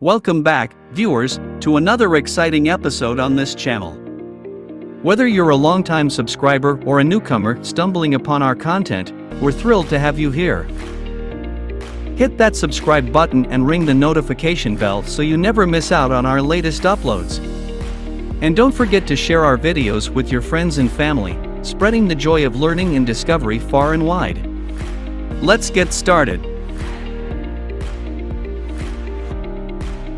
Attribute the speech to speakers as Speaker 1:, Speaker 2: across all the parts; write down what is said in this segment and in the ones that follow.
Speaker 1: Welcome back, viewers, to another exciting episode on this channel. Whether you're a longtime subscriber or a newcomer stumbling upon our content, we're thrilled to have you here. Hit that subscribe button and ring the notification bell so you never miss out on our latest uploads. And don't forget to share our videos with your friends and family, spreading the joy of learning and discovery far and wide. Let's get started.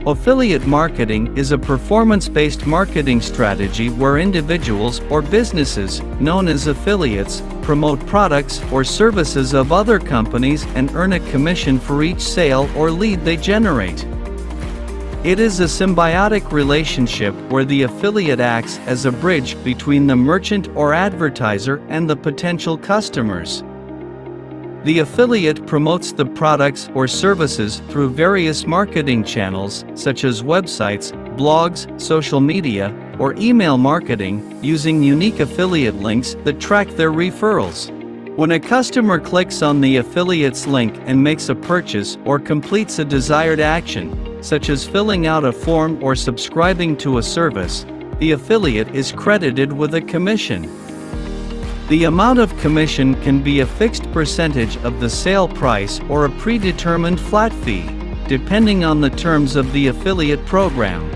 Speaker 1: Affiliate marketing is a performance-based marketing strategy where individuals or businesses, known as affiliates, promote products or services of other companies and earn a commission for each sale or lead they generate. It is a symbiotic relationship where the affiliate acts as a bridge between the merchant or advertiser and the potential customers. The affiliate promotes the products or services through various marketing channels, such as websites, blogs, social media, or email marketing, using unique affiliate links that track their referrals. When a customer clicks on the affiliate's link and makes a purchase or completes a desired action, such as filling out a form or subscribing to a service, the affiliate is credited with a commission. The amount of commission can be a fixed percentage of the sale price or a predetermined flat fee, depending on the terms of the affiliate program.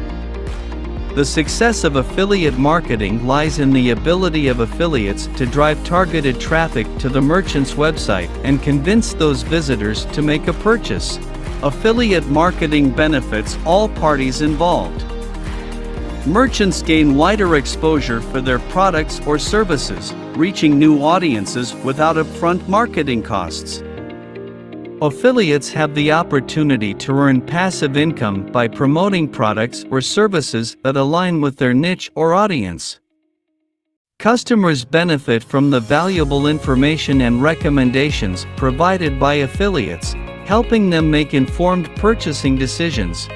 Speaker 1: The success of affiliate marketing lies in the ability of affiliates to drive targeted traffic to the merchant's website and convince those visitors to make a purchase. Affiliate marketing benefits all parties involved. Merchants gain wider exposure for their products or services, reaching new audiences without upfront marketing costs. Affiliates have the opportunity to earn passive income by promoting products or services that align with their niche or audience. Customers benefit from the valuable information and recommendations provided by affiliates, helping them make informed purchasing decisions.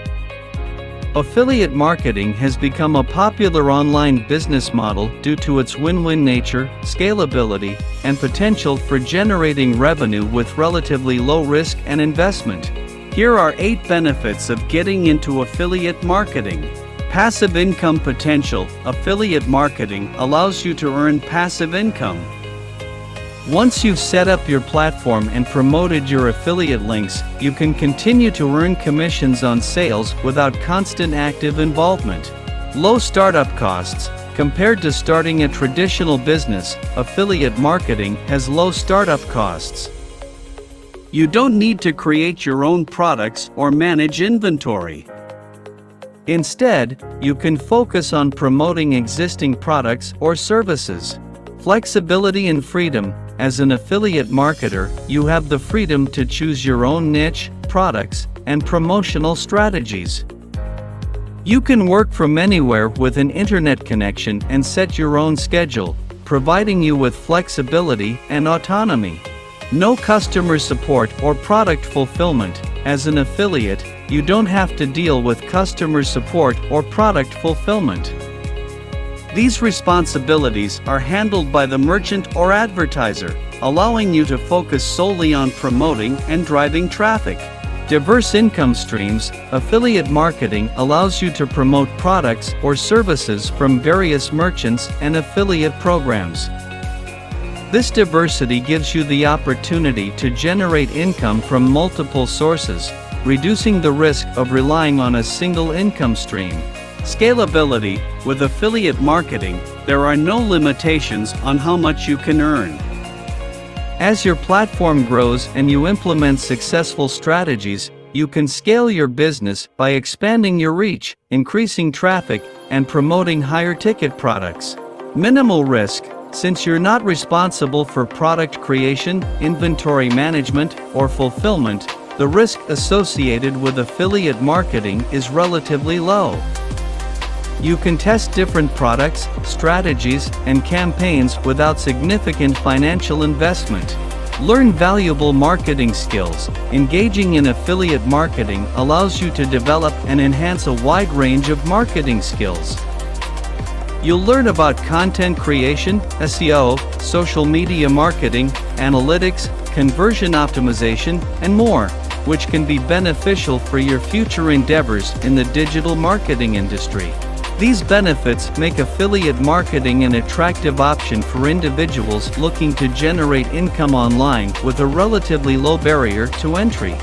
Speaker 1: Affiliate marketing has become a popular online business model due to its win-win nature, scalability, and potential for generating revenue with relatively low risk and investment. Here are 8 benefits of getting into affiliate marketing. Passive income potential. Affiliate marketing allows you to earn passive income. Once you've set up your platform and promoted your affiliate links, you can continue to earn commissions on sales without constant active involvement. Low startup costs. Compared to starting a traditional business, affiliate marketing has low startup costs. You don't need to create your own products or manage inventory. Instead, you can focus on promoting existing products or services. Flexibility and freedom. As an affiliate marketer, you have the freedom to choose your own niche, products, and promotional strategies. You can work from anywhere with an internet connection and set your own schedule, providing you with flexibility and autonomy. No customer support or product fulfillment. As an affiliate, you don't have to deal with customer support or product fulfillment. These responsibilities are handled by the merchant or advertiser, allowing you to focus solely on promoting and driving traffic. Diverse income streams. Affiliate marketing allows you to promote products or services from various merchants and affiliate programs. This diversity gives you the opportunity to generate income from multiple sources, reducing the risk of relying on a single income stream. Scalability. With affiliate marketing, there are no limitations on how much you can earn. As your platform grows and you implement successful strategies, you can scale your business by expanding your reach, increasing traffic, and promoting higher ticket products. Minimal risk. Since you're not responsible for product creation, inventory management, or fulfillment, the risk associated with affiliate marketing is relatively low. You can test different products, strategies, and campaigns without significant financial investment. Learn valuable marketing skills. Engaging in affiliate marketing allows you to develop and enhance a wide range of marketing skills. You'll learn about content creation, SEO, social media marketing, analytics, conversion optimization, and more. which can be beneficial for your future endeavors in the digital marketing industry. These benefits make affiliate marketing an attractive option for individuals looking to generate income online with a relatively low barrier to entry.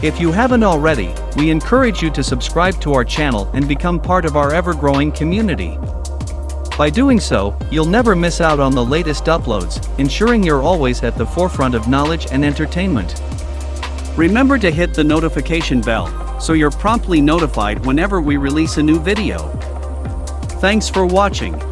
Speaker 1: If you haven't already, we encourage you to subscribe to our channel and become part of our ever-growing community. By doing so, you'll never miss out on the latest uploads, ensuring you're always at the forefront of knowledge and entertainment. Remember to hit the notification bell, so you're promptly notified whenever we release a new video. Thanks for watching.